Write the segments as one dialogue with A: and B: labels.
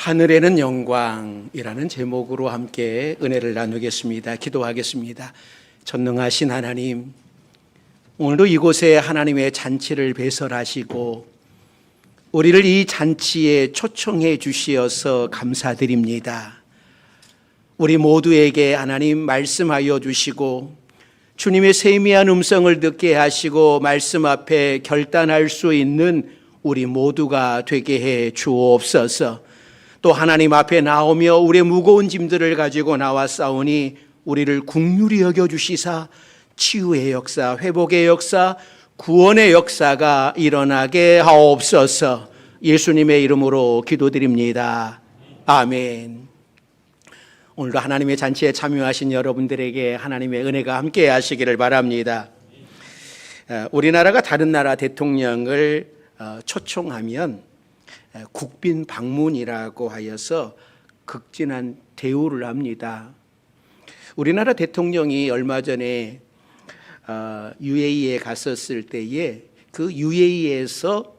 A: 하늘에는 영광이라는 제목으로 함께 은혜를 나누겠습니다. 기도하겠습니다. 전능하신 하나님, 오늘도 이곳에 하나님의 잔치를 배설하시고 우리를 이 잔치에 초청해 주시어서 감사드립니다. 우리 모두에게 하나님 말씀하여 주시고 주님의 세미한 음성을 듣게 하시고 말씀 앞에 결단할 수 있는 우리 모두가 되게 해 주옵소서. 또 하나님 앞에 나오며 우리의 무거운 짐들을 가지고 나왔사오니 우리를 긍휼히 여겨주시사 치유의 역사, 회복의 역사, 구원의 역사가 일어나게 하옵소서. 예수님의 이름으로 기도드립니다. 아멘. 오늘도 하나님의 잔치에 참여하신 여러분들에게 하나님의 은혜가 함께 하시기를 바랍니다. 우리나라가 다른 나라 대통령을 초청하면 국빈 방문이라고 하여서 극진한 대우를 합니다. 우리나라 대통령이 얼마 전에 UAE에 갔었을 때에 그 UAE에서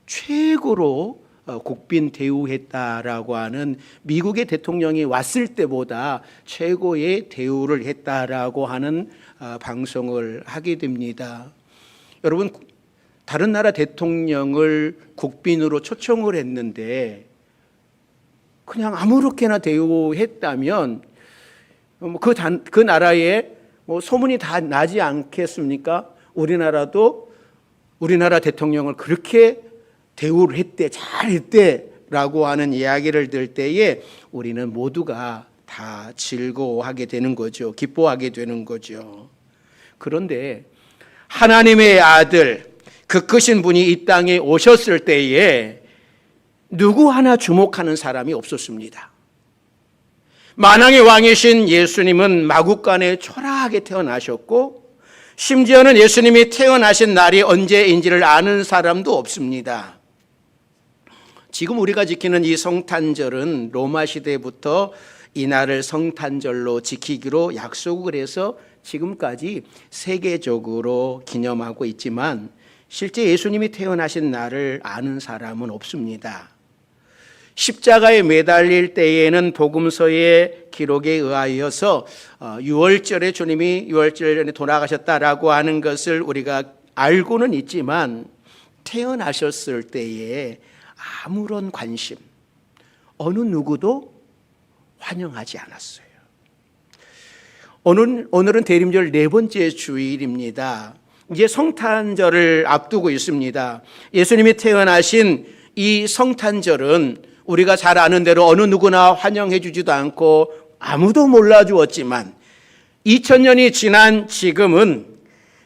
A: 최고로 국빈 대우했다라고 하는 미국의 대통령이 왔을 때보다 최고의 대우를 했다라고 하는 방송을 하게 됩니다. 여러분, 다른 나라 대통령을 국빈으로 초청을 했는데 그냥 아무렇게나 대우했다면 그 나라에 소문이 다 나지 않겠습니까? 우리나라도 우리나라 대통령을 그렇게 대우를 했대, 잘했대라고 하는 이야기를 들 때에 우리는 모두가 다 즐거워하게 되는 거죠. 기뻐하게 되는 거죠. 그런데 하나님의 아들, 그 크신 분이 이 땅에 오셨을 때에 누구 하나 주목하는 사람이 없었습니다. 만왕의 왕이신 예수님은 마구간에 초라하게 태어나셨고 심지어는 예수님이 태어나신 날이 언제인지를 아는 사람도 없습니다. 지금 우리가 지키는 이 성탄절은 로마 시대부터 이 날을 성탄절로 지키기로 약속을 해서 지금까지 세계적으로 기념하고 있지만 실제 예수님이 태어나신 날을 아는 사람은 없습니다. 십자가에 매달릴 때에는 복음서의 기록에 의하여서 6월절에 주님이 6월절 전에 돌아가셨다라고 하는 것을 우리가 알고는 있지만 태어나셨을 때에 아무런 관심, 어느 누구도 환영하지 않았어요. 오늘은 대림절 네 번째 주일입니다. 이제 성탄절을 앞두고 있습니다. 예수님이 태어나신 이 성탄절은 우리가 잘 아는 대로 어느 누구나 환영해 주지도 않고 아무도 몰라주었지만 2000년이 지난 지금은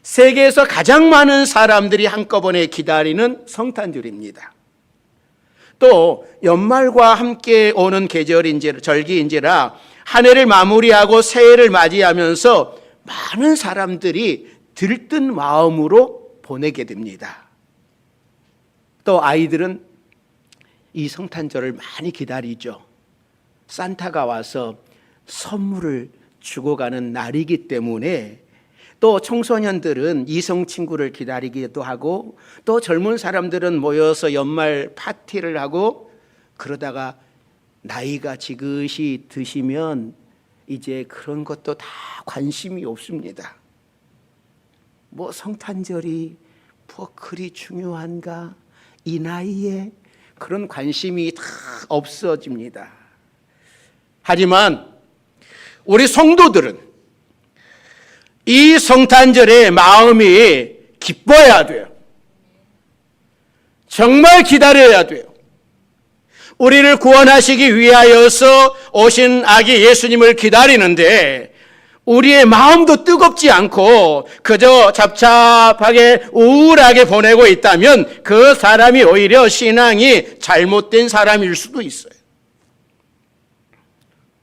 A: 세계에서 가장 많은 사람들이 한꺼번에 기다리는 성탄절입니다. 또 연말과 함께 오는 절기인지라 한 해를 마무리하고 새해를 맞이하면서 많은 사람들이 들뜬 마음으로 보내게 됩니다. 또 아이들은 이 성탄절을 많이 기다리죠. 산타가 와서 선물을 주고 가는 날이기 때문에 또 청소년들은 이성 친구를 기다리기도 하고 또 젊은 사람들은 모여서 연말 파티를 하고 그러다가 나이가 지긋이 드시면 이제 그런 것도 다 관심이 없습니다. 성탄절이 그리 중요한가? 이 나이에 그런 관심이 다 없어집니다. 하지만 우리 성도들은 이 성탄절에 마음이 기뻐야 돼요. 정말 기다려야 돼요. 우리를 구원하시기 위하여서 오신 아기 예수님을 기다리는데 우리의 마음도 뜨겁지 않고 그저 잡잡하게 우울하게 보내고 있다면 그 사람이 오히려 신앙이 잘못된 사람일 수도 있어요.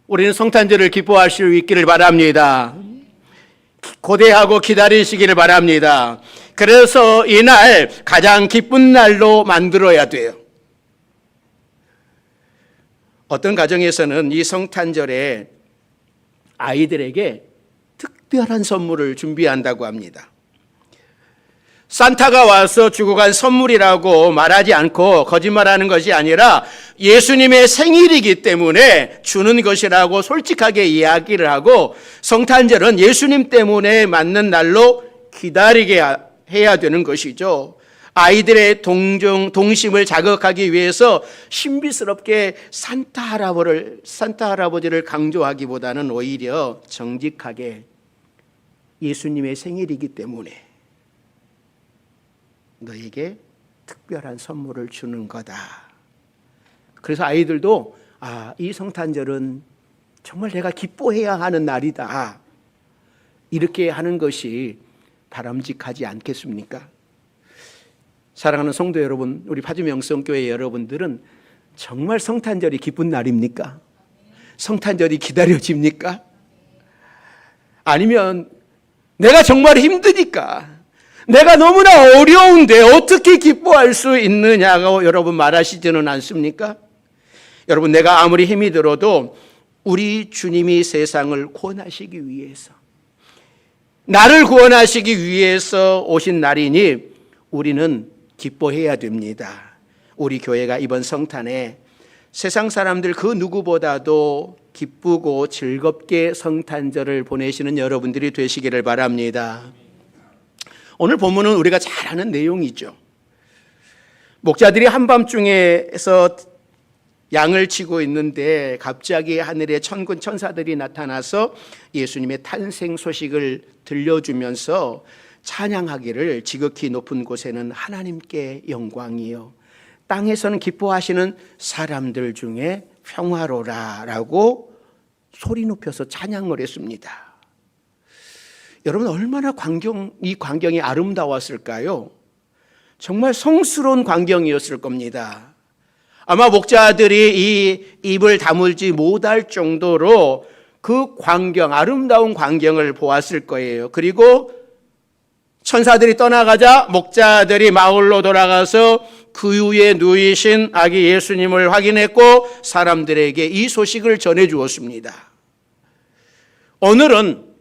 A: 우리는 성탄절을 기뻐할 수 있기를 바랍니다. 고대하고 기다리시기를 바랍니다. 그래서 이날 가장 기쁜 날로 만들어야 돼요. 어떤 가정에서는 이 성탄절에 아이들에게 특별한 선물을 준비한다고 합니다. 산타가 와서 주고 간 선물이라고 말하지 않고 거짓말하는 것이 아니라 예수님의 생일이기 때문에 주는 것이라고 솔직하게 이야기를 하고, 성탄절은 예수님 때문에 맞는 날로 기다리게 해야 되는 것이죠. 아이들의 동심을 자극하기 위해서 신비스럽게 산타 할아버지를 강조하기보다는 오히려 정직하게 예수님의 생일이기 때문에 너에게 특별한 선물을 주는 거다. 그래서 아이들도 이 성탄절은 정말 내가 기뻐해야 하는 날이다, 이렇게 하는 것이 바람직하지 않겠습니까? 사랑하는 성도 여러분, 우리 파주명성교회 여러분들은 정말 성탄절이 기쁜 날입니까? 성탄절이 기다려집니까? 아니면 내가 정말 힘드니까, 내가 너무나 어려운데 어떻게 기뻐할 수 있느냐고 여러분 말하시지는 않습니까? 여러분, 내가 아무리 힘이 들어도 우리 주님이 세상을 구원하시기 위해서, 나를 구원하시기 위해서 오신 날이니 우리는 기뻐해야 됩니다. 우리 교회가 이번 성탄에 세상 사람들 그 누구보다도 기쁘고 즐겁게 성탄절을 보내시는 여러분들이 되시기를 바랍니다. 오늘 본문은 우리가 잘 아는 내용이죠. 목자들이 한밤중에서 양을 치고 있는데 갑자기 하늘에 천군 천사들이 나타나서 예수님의 탄생 소식을 들려주면서 찬양하기를, 지극히 높은 곳에는 하나님께 영광이요, 땅에서는 기뻐하시는 사람들 중에 평화로라 라고 소리 높여서 찬양을 했습니다. 여러분, 얼마나 이 광경이 아름다웠을까요? 정말 성스러운 광경이었을 겁니다. 아마 목자들이 이 입을 다물지 못할 정도로 그 광경, 아름다운 광경을 보았을 거예요. 그리고 천사들이 떠나가자 목자들이 마을로 돌아가서 그 위에 누이신 아기 예수님을 확인했고 사람들에게 이 소식을 전해 주었습니다. 오늘은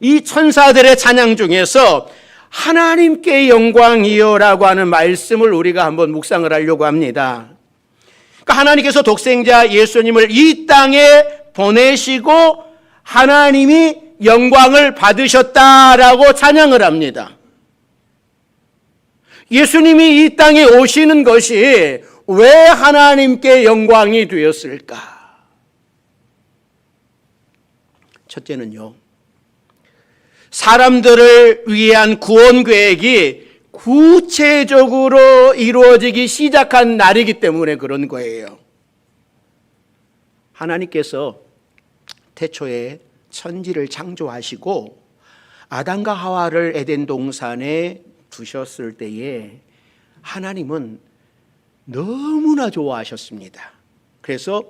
A: 이 천사들의 찬양 중에서 하나님께 영광이요라고 하는 말씀을 우리가 한번 묵상을 하려고 합니다. 그러니까 하나님께서 독생자 예수님을 이 땅에 보내시고 하나님이 영광을 받으셨다라고 찬양을 합니다. 예수님이 이 땅에 오시는 것이 왜 하나님께 영광이 되었을까? 첫째는요, 사람들을 위한 구원 계획이 구체적으로 이루어지기 시작한 날이기 때문에 그런 거예요. 하나님께서 태초에 천지를 창조하시고 아담과 하와를 에덴 동산에 두셨을 때에 하나님은 너무나 좋아하셨습니다. 그래서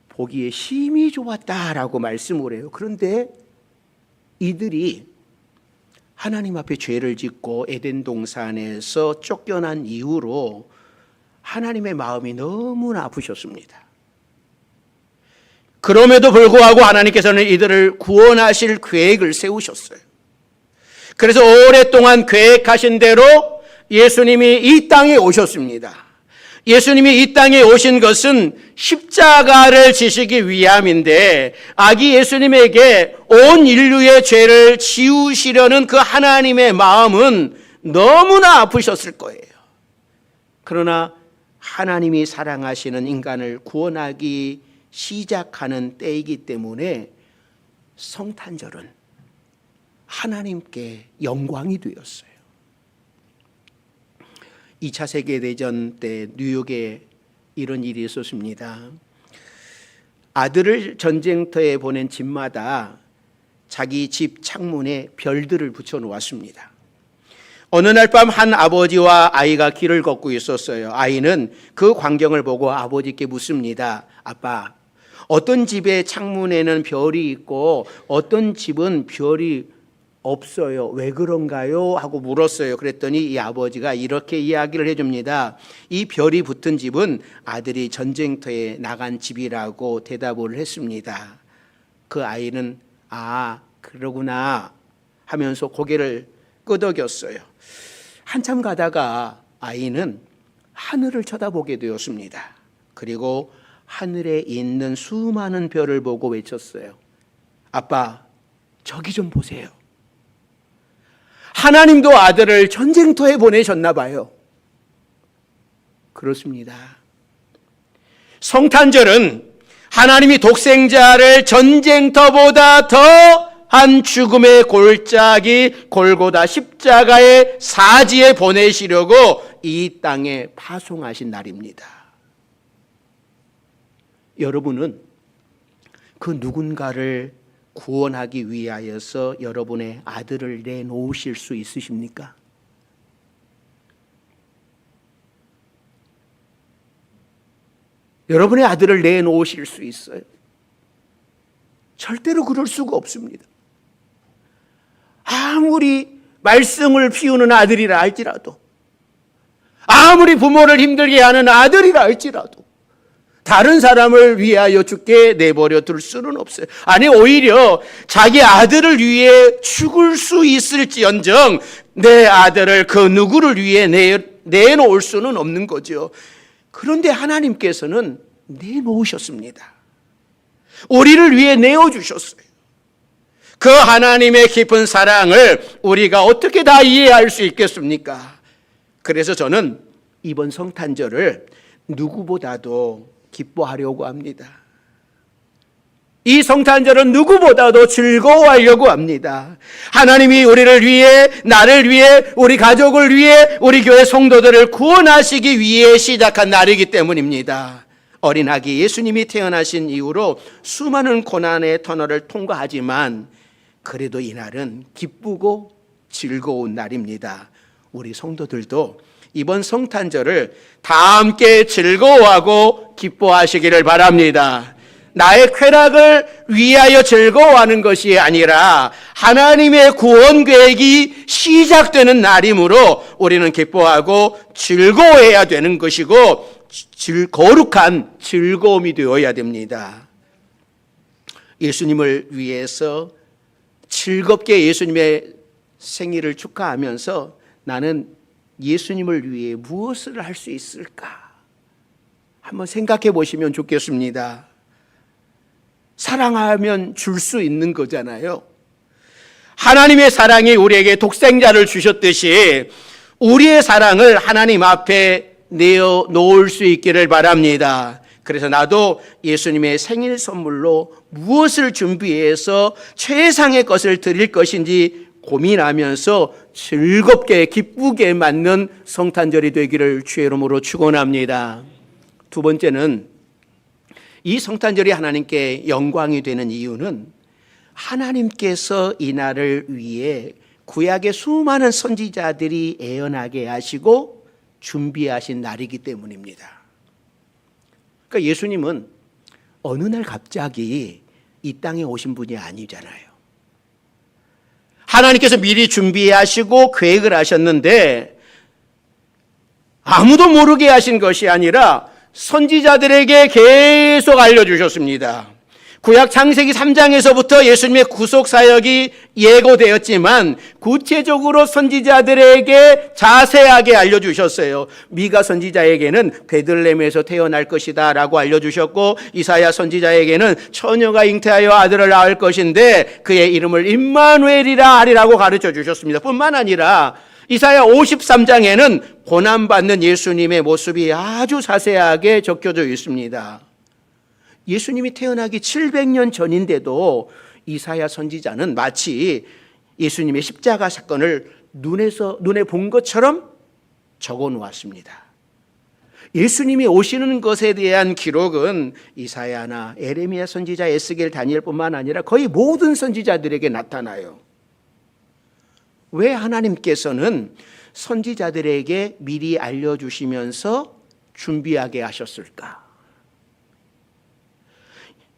A: 보기에 심히 좋았다라고 말씀을 해요. 그런데 이들이 하나님 앞에 죄를 짓고 에덴 동산에서 쫓겨난 이후로 하나님의 마음이 너무나 아프셨습니다. 그럼에도 불구하고 하나님께서는 이들을 구원하실 계획을 세우셨어요. 그래서 오랫동안 계획하신 대로 예수님이 이 땅에 오셨습니다. 예수님이 이 땅에 오신 것은 십자가를 지시기 위함인데, 아기 예수님에게 온 인류의 죄를 지우시려는 그 하나님의 마음은 너무나 아프셨을 거예요. 그러나 하나님이 사랑하시는 인간을 구원하기 시작하는 때이기 때문에 성탄절은 하나님께 영광이 되었어요. 2차 세계대전 때 뉴욕에 이런 일이 있었습니다. 아들을 전쟁터에 보낸 집마다 자기 집 창문에 별들을 붙여 놓았습니다. 어느 날 밤 한 아버지와 아이가 길을 걷고 있었어요. 아이는 그 광경을 보고 아버지께 묻습니다. 아빠, 어떤 집의 창문에는 별이 있고 어떤 집은 별이 없어요. 왜 그런가요? 하고 물었어요. 그랬더니 이 아버지가 이렇게 이야기를 해줍니다. 이 별이 붙은 집은 아들이 전쟁터에 나간 집이라고 대답을 했습니다. 그 아이는 그러구나 하면서 고개를 끄덕였어요. 한참 가다가 아이는 하늘을 쳐다보게 되었습니다. 그리고 하늘에 있는 수많은 별을 보고 외쳤어요. 아빠, 저기 좀 보세요. 하나님도 아들을 전쟁터에 보내셨나 봐요. 그렇습니다. 성탄절은 하나님이 독생자를 전쟁터보다 더한 죽음의 골짜기 골고다 십자가의 사지에 보내시려고 이 땅에 파송하신 날입니다. 여러분은 그 누군가를 구원하기 위하여서 여러분의 아들을 내놓으실 수 있으십니까? 여러분의 아들을 내놓으실 수 있어요? 절대로 그럴 수가 없습니다. 아무리 말썽을 피우는 아들이라 할지라도, 아무리 부모를 힘들게 하는 아들이라 할지라도 다른 사람을 위하여 죽게 내버려 둘 수는 없어요. 아니, 오히려 자기 아들을 위해 죽을 수 있을지언정 내 아들을 그 누구를 위해 내놓을 수는 없는 거죠. 그런데 하나님께서는 내놓으셨습니다. 우리를 위해 내어주셨어요. 그 하나님의 깊은 사랑을 우리가 어떻게 다 이해할 수 있겠습니까? 그래서 저는 이번 성탄절을 누구보다도 기뻐하려고 합니다. 이 성탄절은 누구보다도 즐거워하려고 합니다. 하나님이 우리를 위해, 나를 위해, 우리 가족을 위해, 우리 교회 성도들을 구원하시기 위해 시작한 날이기 때문입니다. 어린 아기 예수님이 태어나신 이후로 수많은 고난의 터널을 통과하지만 그래도 이 날은 기쁘고 즐거운 날입니다. 우리 성도들도 이번 성탄절을 다 함께 즐거워하고 기뻐하시기를 바랍니다. 나의 쾌락을 위하여 즐거워하는 것이 아니라 하나님의 구원 계획이 시작되는 날이므로 우리는 기뻐하고 즐거워해야 되는 것이고 거룩한 즐거움이 되어야 됩니다. 예수님을 위해서 즐겁게 예수님의 생일을 축하하면서 나는 예수님을 위해 무엇을 할 수 있을까? 한번 생각해 보시면 좋겠습니다. 사랑하면 줄 수 있는 거잖아요. 하나님의 사랑이 우리에게 독생자를 주셨듯이 우리의 사랑을 하나님 앞에 내어 놓을 수 있기를 바랍니다. 그래서 나도 예수님의 생일 선물로 무엇을 준비해서 최상의 것을 드릴 것인지 고민하면서 즐겁게 기쁘게 맞는 성탄절이 되기를 주의 이름으로 축원합니다. 두 번째는 이 성탄절이 하나님께 영광이 되는 이유는 하나님께서 이 날을 위해 구약의 수많은 선지자들이 애언하게 하시고 준비하신 날이기 때문입니다. 그러니까 예수님은 어느 날 갑자기 이 땅에 오신 분이 아니잖아요. 하나님께서 미리 준비하시고 계획을 하셨는데 아무도 모르게 하신 것이 아니라 선지자들에게 계속 알려주셨습니다. 구약 창세기 3장에서부터 예수님의 구속 사역이 예고되었지만 구체적으로 선지자들에게 자세하게 알려주셨어요. 미가 선지자에게는 베들레헴에서 태어날 것이다 라고 알려주셨고, 이사야 선지자에게는 처녀가 잉태하여 아들을 낳을 것인데 그의 이름을 임마누엘이라 하리라고 가르쳐 주셨습니다. 뿐만 아니라 이사야 53장에는 고난받는 예수님의 모습이 아주 자세하게 적혀져 있습니다. 예수님이 태어나기 700년 전인데도 이사야 선지자는 마치 예수님의 십자가 사건을 눈에 본 것처럼 적어 놓았습니다. 예수님이 오시는 것에 대한 기록은 이사야나 에레미야 선지자, 에스겔, 다니엘뿐만 아니라 거의 모든 선지자들에게 나타나요. 왜 하나님께서는 선지자들에게 미리 알려주시면서 준비하게 하셨을까?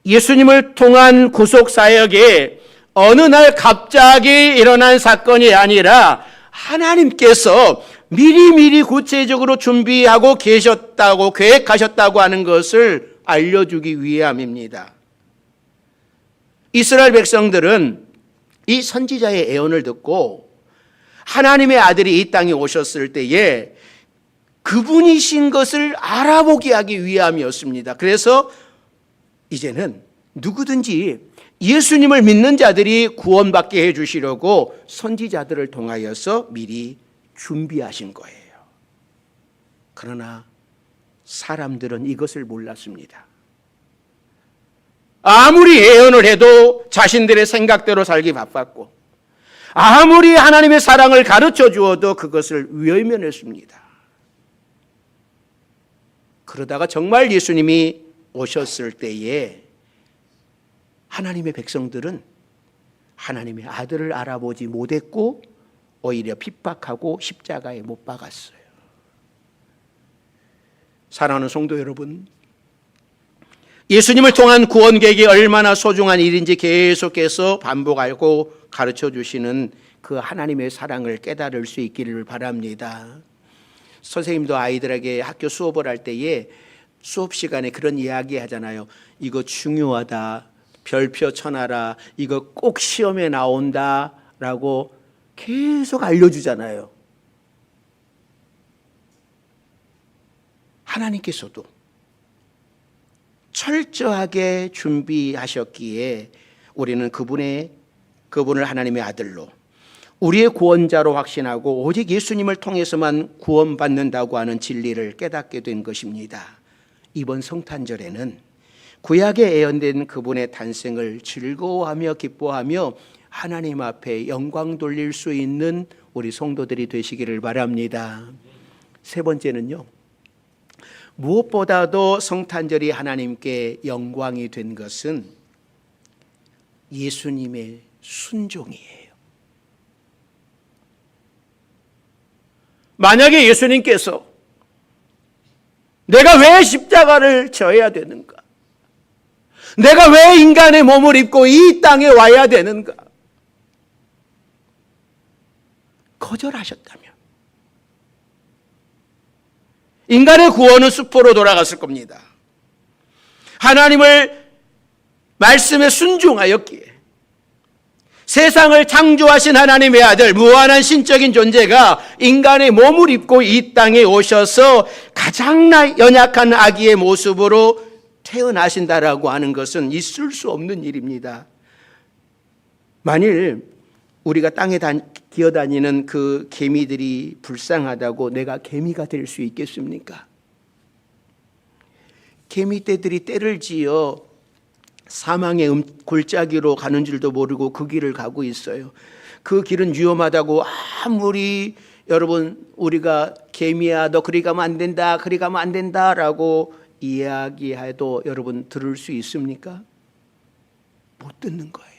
A: 예수님을 통한 구속 사역이 어느 날 갑자기 일어난 사건이 아니라 하나님께서 미리미리 구체적으로 준비하고 계셨다고 계획하셨다고 하는 것을 알려주기 위함입니다. 이스라엘 백성들은 이 선지자의 애언을 듣고 하나님의 아들이 이 땅에 오셨을 때에 그분이신 것을 알아보게 하기 위함이었습니다. 그래서 이제는 누구든지 예수님을 믿는 자들이 구원받게 해주시려고 선지자들을 통하여서 미리 준비하신 거예요. 그러나 사람들은 이것을 몰랐습니다. 아무리 예언을 해도 자신들의 생각대로 살기 바빴고, 아무리 하나님의 사랑을 가르쳐 주어도 그것을 외면했습니다. 그러다가 정말 예수님이 오셨을 때에 하나님의 백성들은 하나님의 아들을 알아보지 못했고 오히려 핍박하고 십자가에 못 박았어요. 사랑하는 성도 여러분, 예수님을 통한 구원 계획이 얼마나 소중한 일인지 계속해서 반복하고 가르쳐 주시는 그 하나님의 사랑을 깨달을 수 있기를 바랍니다. 선생님도 아이들에게 학교 수업을 할 때에 수업 시간에 그런 이야기 하잖아요. 이거 중요하다, 별표 쳐놔라, 이거 꼭 시험에 나온다 라고 계속 알려주잖아요. 하나님께서도 철저하게 준비하셨기에 우리는 그분을 하나님의 아들로, 우리의 구원자로 확신하고 오직 예수님을 통해서만 구원받는다고 하는 진리를 깨닫게 된 것입니다. 이번 성탄절에는 구약에 예언된 그분의 탄생을 즐거워하며 기뻐하며 하나님 앞에 영광 돌릴 수 있는 우리 성도들이 되시기를 바랍니다. 세 번째는요, 무엇보다도 성탄절이 하나님께 영광이 된 것은 예수님의 순종이에요. 만약에 예수님께서 내가 왜 십자가를 져야 되는가? 내가 왜 인간의 몸을 입고 이 땅에 와야 되는가? 거절하셨다면 인간의 구원은 숲으로 돌아갔을 겁니다. 하나님을 말씀에 순종하였기에 세상을 창조하신 하나님의 아들, 무한한 신적인 존재가 인간의 몸을 입고 이 땅에 오셔서 가장 연약한 아기의 모습으로 태어나신다라고 하는 것은 있을 수 없는 일입니다. 만일 우리가 땅에 기어다니는 그 개미들이 불쌍하다고 내가 개미가 될 수 있겠습니까? 개미떼들이 떼를 지어 사망의 골짜기로 가는 줄도 모르고 그 길을 가고 있어요. 그 길은 위험하다고 아무리 여러분 우리가 개미야 너 그리 가면 안 된다, 그리 가면 안 된다라고 이야기해도 여러분 들을 수 있습니까? 못 듣는 거예요.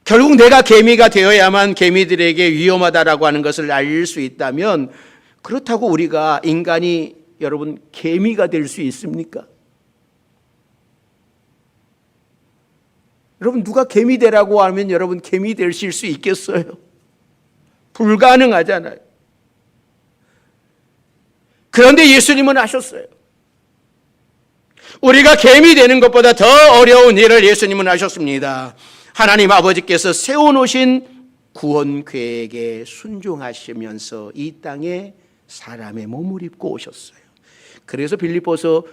A: 결국 내가 개미가 되어야만 개미들에게 위험하다라고 하는 것을 알릴 수 있다면, 그렇다고 우리가 인간이 여러분 개미가 될 수 있습니까? 여러분 누가 개미 되라고 하면 여러분 개미 되실 수 있겠어요? 불가능하잖아요. 그런데 예수님은 하셨어요. 우리가 개미 되는 것보다 더 어려운 일을 예수님은 하셨습니다. 하나님 아버지께서 세워놓으신 구원 계획에 순종하시면서 이 땅에 사람의 몸을 입고 오셨어요. 그래서 빌립보서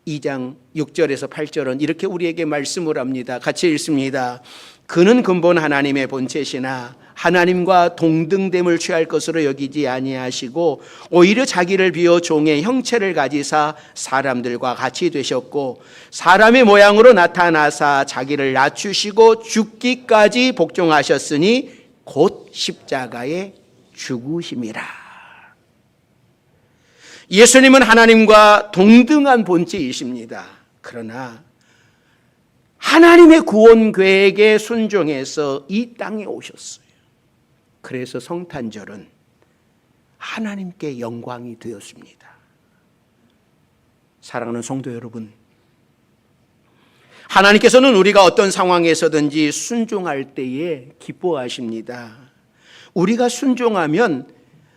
A: 2장 6절에서 8절은 이렇게 우리에게 말씀을 합니다. 같이 읽습니다. 그는 근본 하나님의 본체시나 하나님과 동등됨을 취할 것으로 여기지 아니하시고 오히려 자기를 비워 종의 형체를 가지사 사람들과 같이 되셨고 사람의 모양으로 나타나사 자기를 낮추시고 죽기까지 복종하셨으니 곧 십자가에 죽으심이라. 예수님은 하나님과 동등한 본체이십니다. 그러나 하나님의 구원 계획에 순종해서 이 땅에 오셨어요. 그래서 성탄절은 하나님께 영광이 되었습니다. 사랑하는 성도 여러분, 하나님께서는 우리가 어떤 상황에서든지 순종할 때에 기뻐하십니다. 우리가 순종하면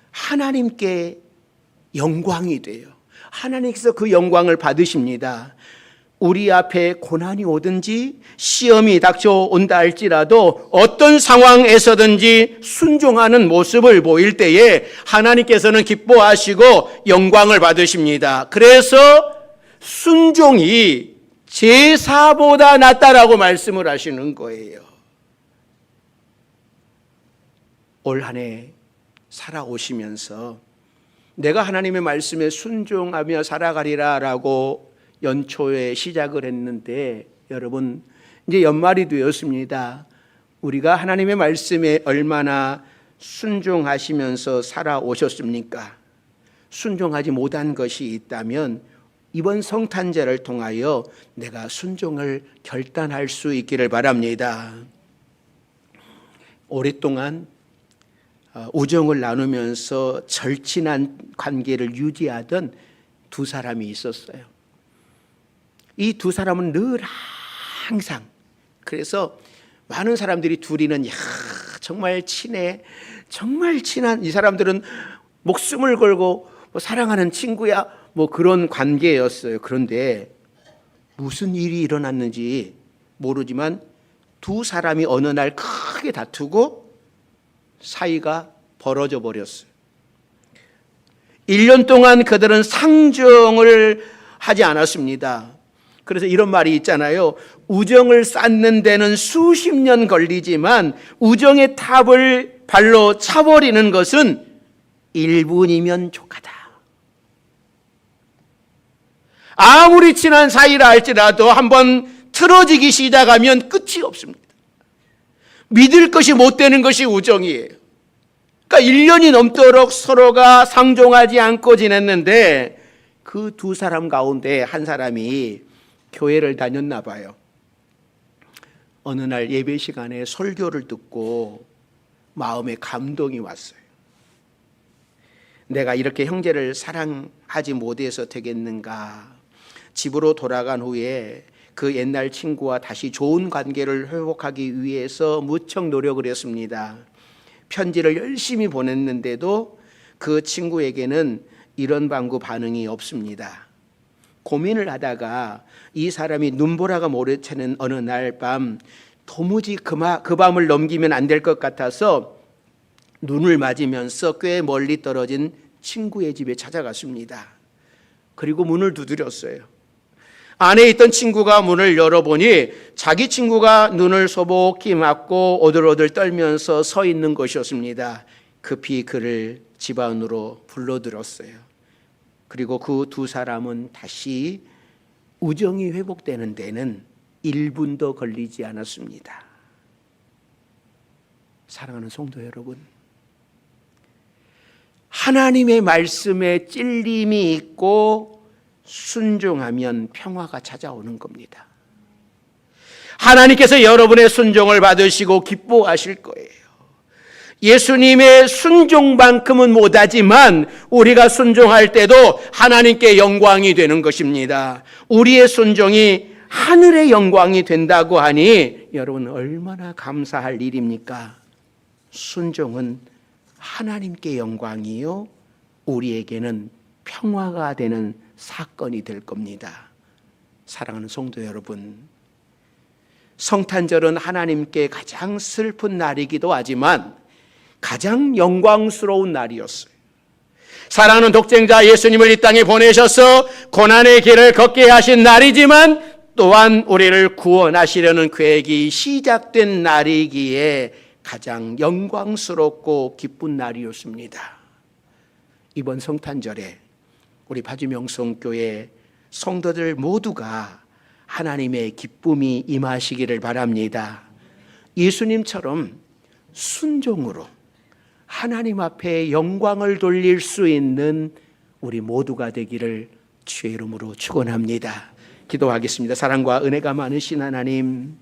A: 하나님께 영광이 돼요. 하나님께서 그 영광을 받으십니다. 우리 앞에 고난이 오든지 시험이 닥쳐온다 할지라도 어떤 상황에서든지 순종하는 모습을 보일 때에 하나님께서는 기뻐하시고 영광을 받으십니다. 그래서 순종이 제사보다 낫다라고 말씀을 하시는 거예요. 올 한 해 살아오시면서 내가 하나님의 말씀에 순종하며 살아가리라 라고 연초에 시작을 했는데, 여러분 이제 연말이 되었습니다. 우리가 하나님의 말씀에 얼마나 순종하시면서 살아오셨습니까? 순종하지 못한 것이 있다면 이번 성탄절을 통하여 내가 순종을 결단할 수 있기를 바랍니다. 오랫동안 우정을 나누면서 절친한 관계를 유지하던 두 사람이 있었어요. 이 두 사람은 늘 항상, 그래서 많은 사람들이 둘이는 정말 친해, 정말 친한, 이 사람들은 목숨을 걸고 사랑하는 친구야, 그런 관계였어요. 그런데 무슨 일이 일어났는지 모르지만 두 사람이 어느 날 크게 다투고 사이가 벌어져 버렸어요. 1년 동안 그들은 상종을 하지 않았습니다. 그래서 이런 말이 있잖아요. 우정을 쌓는 데는 수십 년 걸리지만 우정의 탑을 발로 차버리는 것은 1분이면 족하다. 아무리 친한 사이라 할지라도 한번 틀어지기 시작하면 끝이 없습니다. 믿을 것이 못 되는 것이 우정이에요. 그러니까 1년이 넘도록 서로가 상종하지 않고 지냈는데 그 두 사람 가운데 한 사람이 교회를 다녔나 봐요. 어느 날 예배 시간에 설교를 듣고 마음에 감동이 왔어요. 내가 이렇게 형제를 사랑하지 못해서 되겠는가. 집으로 돌아간 후에 그 옛날 친구와 다시 좋은 관계를 회복하기 위해서 무척 노력을 했습니다. 편지를 열심히 보냈는데도 그 친구에게는 이런 방구 반응이 없습니다. 고민을 하다가 이 사람이 눈보라가 몰아치는 어느 날 밤 도무지 그 밤을 넘기면 안 될 것 같아서 눈을 맞으면서 꽤 멀리 떨어진 친구의 집에 찾아갔습니다. 그리고 문을 두드렸어요. 안에 있던 친구가 문을 열어보니 자기 친구가 눈을 소복히 맞고 오들오들 떨면서 서 있는 것이었습니다. 급히 그를 집 안으로 불러들었어요. 그리고 그 두 사람은 다시 우정이 회복되는 데는 1분도 걸리지 않았습니다. 사랑하는 성도 여러분, 하나님의 말씀에 찔림이 있고 순종하면 평화가 찾아오는 겁니다. 하나님께서 여러분의 순종을 받으시고 기뻐하실 거예요. 예수님의 순종만큼은 못하지만 우리가 순종할 때도 하나님께 영광이 되는 것입니다. 우리의 순종이 하늘의 영광이 된다고 하니 여러분 얼마나 감사할 일입니까? 순종은 하나님께 영광이요, 우리에게는 평화가 되는 사건이 될 겁니다. 사랑하는 성도 여러분, 성탄절은 하나님께 가장 슬픈 날이기도 하지만 가장 영광스러운 날이었어요. 사랑하는 독생자 예수님을 이 땅에 보내셔서 고난의 길을 걷게 하신 날이지만 또한 우리를 구원하시려는 계획이 시작된 날이기에 가장 영광스럽고 기쁜 날이었습니다. 이번 성탄절에 우리 파주명성교회 성도들 모두가 하나님의 기쁨이 임하시기를 바랍니다. 예수님처럼 순종으로 하나님 앞에 영광을 돌릴 수 있는 우리 모두가 되기를 주의 이름으로 축원합니다. 기도하겠습니다. 사랑과 은혜가 많으신 하나님,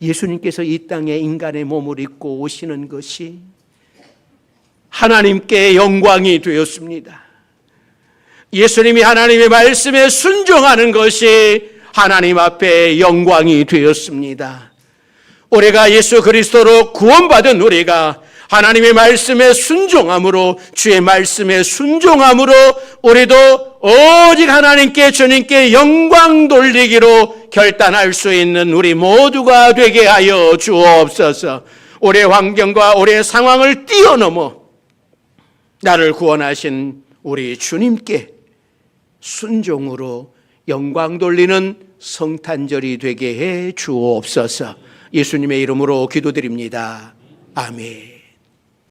A: 예수님께서 이 땅에 인간의 몸을 입고 오시는 것이 하나님께 영광이 되었습니다. 예수님이 하나님의 말씀에 순종하는 것이 하나님 앞에 영광이 되었습니다. 우리가 예수 그리스도로 구원받은 우리가 하나님의 말씀에 순종함으로, 주의 말씀에 순종함으로 우리도 오직 하나님께, 주님께 영광 돌리기로 결단할 수 있는 우리 모두가 되게 하여 주옵소서. 올해 환경과 올해 상황을 뛰어넘어 나를 구원하신 우리 주님께 순종으로 영광 돌리는 성탄절이 되게 해 주옵소서. 예수님의 이름으로 기도드립니다. 아멘.